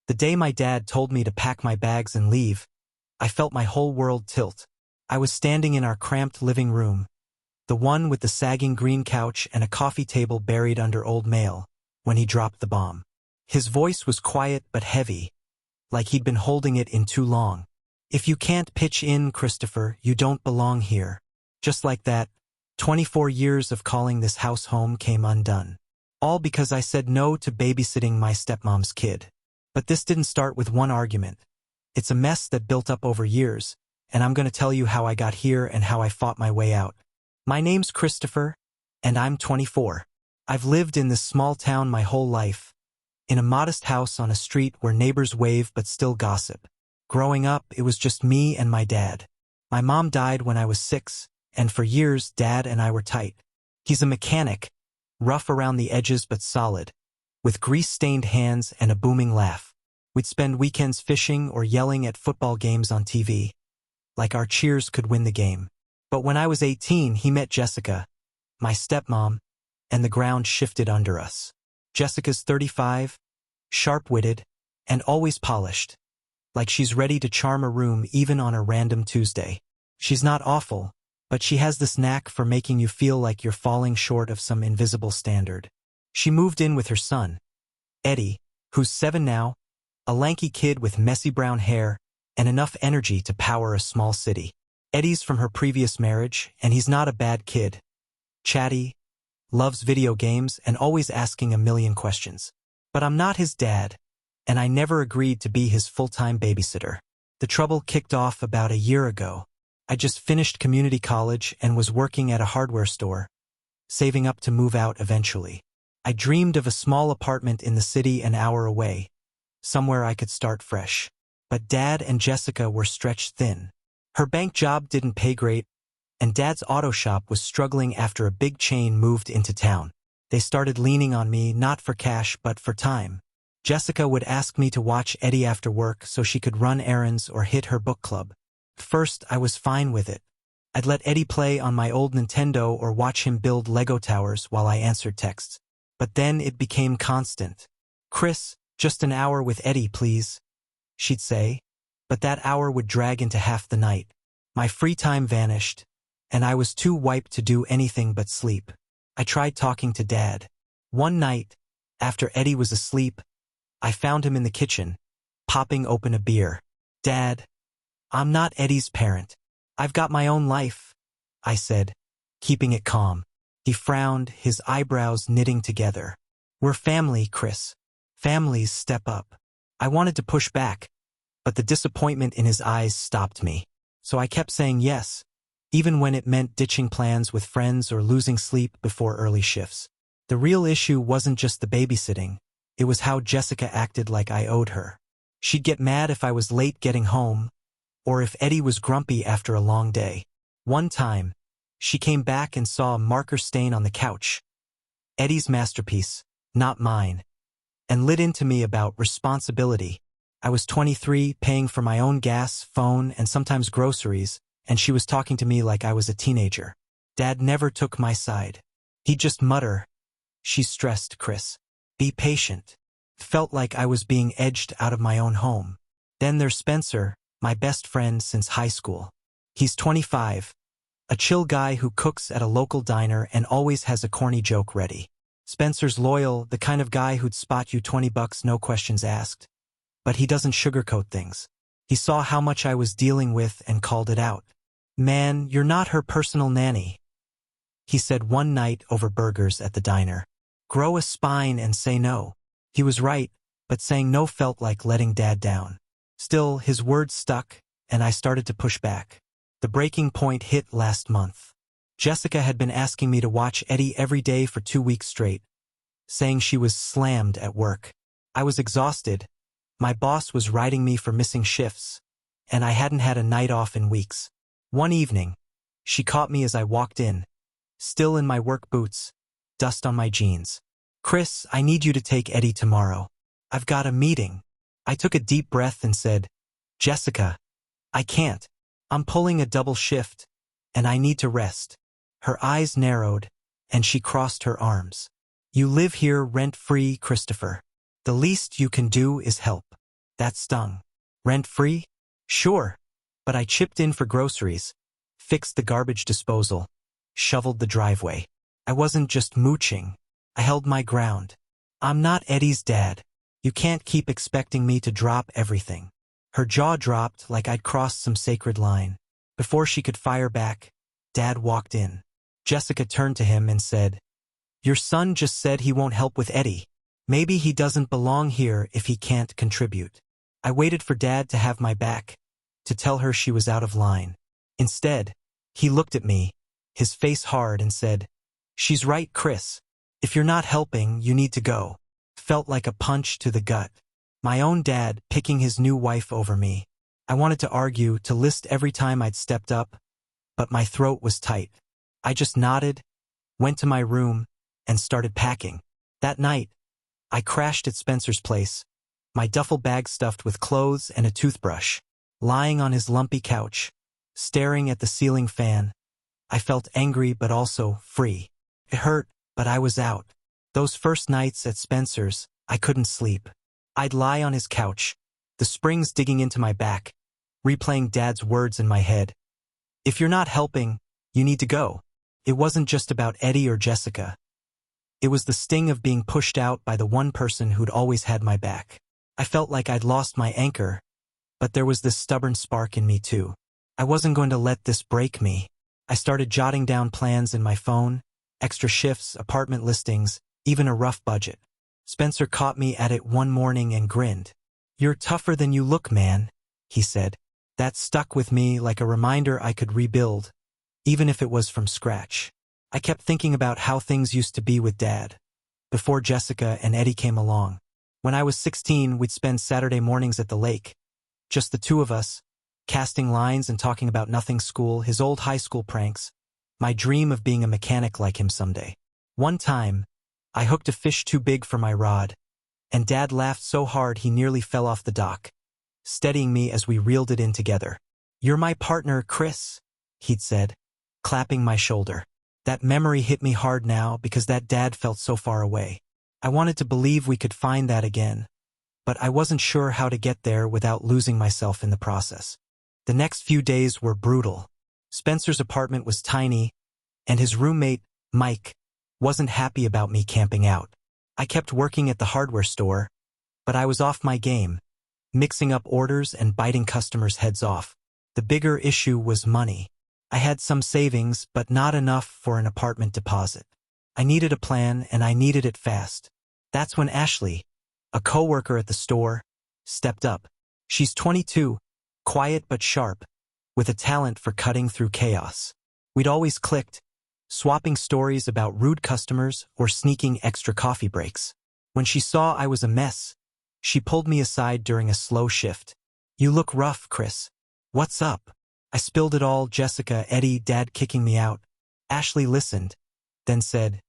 The day my dad told me to pack my bags and leave, I felt my whole world tilt. I was standing in our cramped living room, the one with the sagging green couch and a coffee table buried under old mail, when he dropped the bomb. His voice was quiet but heavy, like he'd been holding it in too long. "If you can't pitch in, Christopher, you don't belong here." Just like that, 24 years of calling this house home came undone. All because I said no to babysitting my stepmom's kid. But this didn't start with one argument. It's a mess that built up over years, and I'm going to tell you how I got here and how I fought my way out. My name's Christopher, and I'm 24. I've lived in this small town my whole life, in a modest house on a street where neighbors wave but still gossip. Growing up, it was just me and my dad. My mom died when I was 6, and for years, Dad and I were tight. He's a mechanic, rough around the edges but solid, with grease-stained hands and a booming laugh. We'd spend weekends fishing or yelling at football games on TV, like our cheers could win the game. But when I was 18, he met Jessica, my stepmom, and the ground shifted under us. Jessica's 35, sharp-witted, and always polished, like she's ready to charm a room even on a random Tuesday. She's not awful, but she has this knack for making you feel like you're falling short of some invisible standard. She moved in with her son, Eddie, who's 7 now, a lanky kid with messy brown hair and enough energy to power a small city. Eddie's from her previous marriage, and he's not a bad kid. Chatty, loves video games, and always asking a million questions. But I'm not his dad, and I never agreed to be his full-time babysitter. The trouble kicked off about a year ago. I just finished community college and was working at a hardware store, saving up to move out eventually. I dreamed of a small apartment in the city an hour away, somewhere I could start fresh. But Dad and Jessica were stretched thin. Her bank job didn't pay great, and Dad's auto shop was struggling after a big chain moved into town. They started leaning on me not for cash but for time. Jessica would ask me to watch Eddie after work so she could run errands or hit her book club. First, I was fine with it. I'd let Eddie play on my old Nintendo or watch him build Lego towers while I answered texts. But then it became constant. "Chris, just an hour with Eddie, please," she'd say. But that hour would drag into half the night. My free time vanished, and I was too wiped to do anything but sleep. I tried talking to Dad. One night, after Eddie was asleep, I found him in the kitchen, popping open a beer. "Dad, I'm not Eddie's parent. I've got my own life," I said, keeping it calm. He frowned, his eyebrows knitting together. "We're family, Chris. Families step up." I wanted to push back, but the disappointment in his eyes stopped me. So I kept saying yes, even when it meant ditching plans with friends or losing sleep before early shifts. The real issue wasn't just the babysitting. It was how Jessica acted like I owed her. She'd get mad if I was late getting home, or if Eddie was grumpy after a long day. One time, she came back and saw a marker stain on the couch. Eddie's masterpiece, not mine, and lit into me about responsibility. I was 23, paying for my own gas, phone, and sometimes groceries, and she was talking to me like I was a teenager. Dad never took my side. He'd just mutter, "She's stressed, Chris. Be patient." Felt like I was being edged out of my own home. Then there's Spencer, my best friend since high school. He's 25, a chill guy who cooks at a local diner and always has a corny joke ready. Spencer's loyal, the kind of guy who'd spot you $20 no questions asked. But he doesn't sugarcoat things. He saw how much I was dealing with and called it out. "Man, you're not her personal nanny," he said one night over burgers at the diner. "Grow a spine and say no." He was right, but saying no felt like letting Dad down. Still, his words stuck, and I started to push back. The breaking point hit last month. Jessica had been asking me to watch Eddie every day for 2 weeks straight, saying she was slammed at work. I was exhausted. My boss was writing me for missing shifts, and I hadn't had a night off in weeks. One evening, she caught me as I walked in, still in my work boots, dust on my jeans. "Chris, I need you to take Eddie tomorrow. I've got a meeting." I took a deep breath and said, "Jessica, I can't. I'm pulling a double shift, and I need to rest." Her eyes narrowed, and she crossed her arms. "You live here rent-free, Christopher. The least you can do is help." That stung. Rent-free? Sure. But I chipped in for groceries, fixed the garbage disposal, shoveled the driveway. I wasn't just mooching. I held my ground. I'm not Eddie's dad. You can't keep expecting me to drop everything. Her jaw dropped like I'd crossed some sacred line. Before she could fire back, Dad walked in. Jessica turned to him and said, "Your son just said he won't help with Eddie. Maybe he doesn't belong here if he can't contribute." I waited for Dad to have my back, to tell her she was out of line. Instead, he looked at me, his face hard, and said, "She's right, Chris. If you're not helping, you need to go." Felt like a punch to the gut. My own dad picking his new wife over me. I wanted to argue, to list every time I'd stepped up, but my throat was tight. I just nodded, went to my room, and started packing. That night, I crashed at Spencer's place, my duffel bag stuffed with clothes and a toothbrush. Lying on his lumpy couch, staring at the ceiling fan, I felt angry but also free. It hurt, but I was out. Those first nights at Spencer's, I couldn't sleep. I'd lie on his couch, the springs digging into my back, replaying Dad's words in my head. "If you're not helping, you need to go." It wasn't just about Eddie or Jessica. It was the sting of being pushed out by the one person who'd always had my back. I felt like I'd lost my anchor, but there was this stubborn spark in me too. I wasn't going to let this break me. I started jotting down plans in my phone, extra shifts, apartment listings, even a rough budget. Spencer caught me at it one morning and grinned. "You're tougher than you look, man," he said. That stuck with me like a reminder I could rebuild, even if it was from scratch. I kept thinking about how things used to be with Dad, before Jessica and Eddie came along. When I was 16, we'd spend Saturday mornings at the lake, just the two of us, casting lines and talking about nothing, school, his old high school pranks, my dream of being a mechanic like him someday. One time, I hooked a fish too big for my rod, and Dad laughed so hard he nearly fell off the dock, steadying me as we reeled it in together. "You're my partner, Chris," he'd said, clapping my shoulder. That memory hit me hard now because that Dad felt so far away. I wanted to believe we could find that again, but I wasn't sure how to get there without losing myself in the process. The next few days were brutal. Spencer's apartment was tiny, and his roommate, Mike, wasn't happy about me camping out. I kept working at the hardware store, but I was off my game, mixing up orders and biting customers' heads off. The bigger issue was money. I had some savings, but not enough for an apartment deposit. I needed a plan, and I needed it fast. That's when Ashley, a coworker at the store, stepped up. She's 22, quiet but sharp, with a talent for cutting through chaos. We'd always clicked, swapping stories about rude customers or sneaking extra coffee breaks. When she saw I was a mess, she pulled me aside during a slow shift. "You look rough, Chris. What's up?" I spilled it all, Jessica, Eddie, Dad kicking me out. Ashley listened, then said,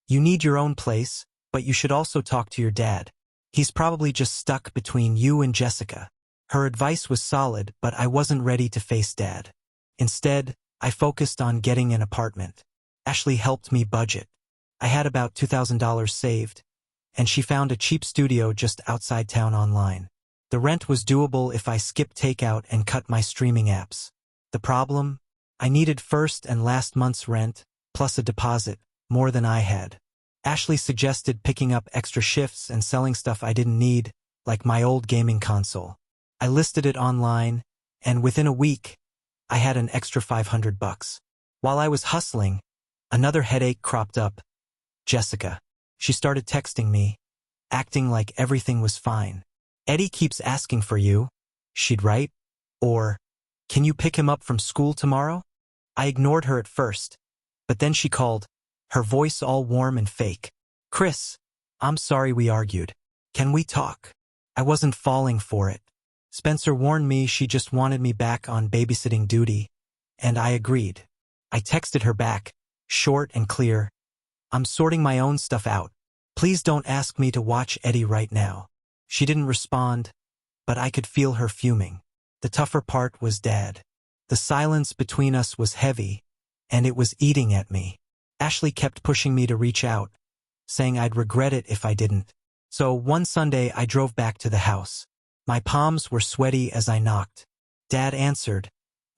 "You need your own place, but you should also talk to your dad. He's probably just stuck between you and Jessica." Her advice was solid, but I wasn't ready to face Dad. Instead, I focused on getting an apartment. Ashley helped me budget. I had about $2,000 saved, and she found a cheap studio just outside town online. The rent was doable if I skipped takeout and cut my streaming apps. The problem? I needed first and last month's rent, plus a deposit, more than I had. Ashley suggested picking up extra shifts and selling stuff I didn't need, like my old gaming console. I listed it online, and within a week, I had an extra $500. While I was hustling, another headache cropped up. Jessica. She started texting me, acting like everything was fine. "Eddie keeps asking for you," she'd write, or, "Can you pick him up from school tomorrow?" I ignored her at first, but then she called, her voice all warm and fake. "Chris, I'm sorry we argued. Can we talk?" I wasn't falling for it. Spencer warned me she just wanted me back on babysitting duty, and I agreed. I texted her back, short and clear, "I'm sorting my own stuff out. Please don't ask me to watch Eddie right now." She didn't respond, but I could feel her fuming. The tougher part was Dad. The silence between us was heavy, and it was eating at me. Ashley kept pushing me to reach out, saying I'd regret it if I didn't. So one Sunday I drove back to the house. My palms were sweaty as I knocked. Dad answered,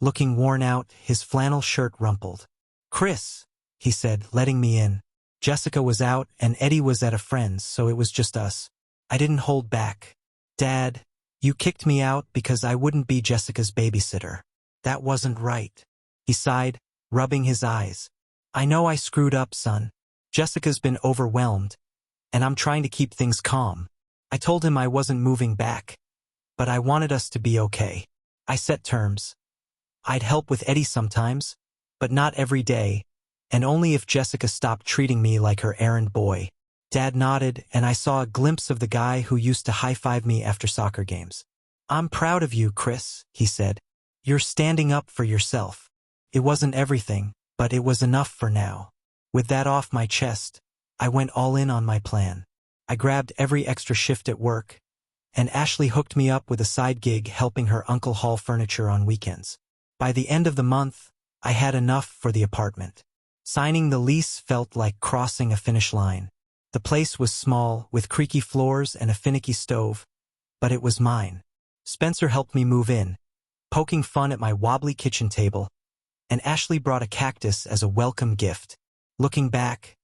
looking worn out, his flannel shirt rumpled. "Chris," he said, letting me in. Jessica was out and Eddie was at a friend's, so it was just us. I didn't hold back. "Dad, you kicked me out because I wouldn't be Jessica's babysitter. That wasn't right." He sighed, rubbing his eyes. "I know I screwed up, son. Jessica's been overwhelmed, and I'm trying to keep things calm." I told him I wasn't moving back, but I wanted us to be okay. I set terms. I'd help with Eddie sometimes, but not every day, and only if Jessica stopped treating me like her errand boy. Dad nodded, and I saw a glimpse of the guy who used to high-five me after soccer games. "I'm proud of you, Chris," he said. "You're standing up for yourself." It wasn't everything, but it was enough for now. With that off my chest, I went all in on my plan. I grabbed every extra shift at work, and Ashley hooked me up with a side gig helping her uncle haul furniture on weekends. By the end of the month, I had enough for the apartment. Signing the lease felt like crossing a finish line. The place was small, with creaky floors and a finicky stove, but it was mine. Spencer helped me move in, poking fun at my wobbly kitchen table, and Ashley brought a cactus as a welcome gift. Looking back,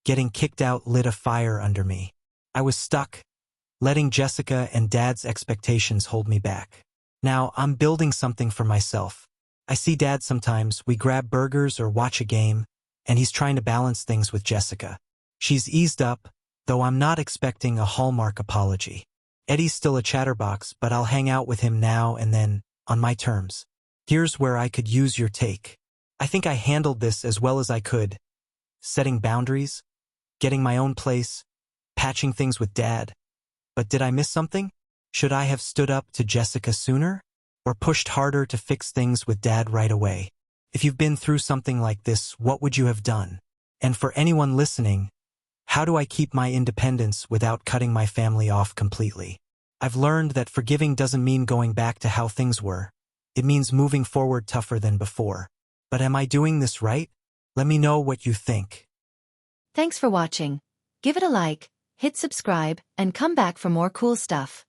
getting kicked out lit a fire under me. I was stuck, letting Jessica and Dad's expectations hold me back. Now I'm building something for myself. I see Dad sometimes, we grab burgers or watch a game, and he's trying to balance things with Jessica. She's eased up, though I'm not expecting a Hallmark apology. Eddie's still a chatterbox, but I'll hang out with him now and then, on my terms. Here's where I could use your take. I think I handled this as well as I could. Setting boundaries, getting my own place, patching things with Dad. But did I miss something? Should I have stood up to Jessica sooner? Or pushed harder to fix things with Dad right away? If you've been through something like this, what would you have done? And for anyone listening, how do I keep my independence without cutting my family off completely? I've learned that forgiving doesn't mean going back to how things were. It means moving forward tougher than before. But am I doing this right? Let me know what you think. Thanks for watching. Give it a like, hit subscribe, and come back for more cool stuff.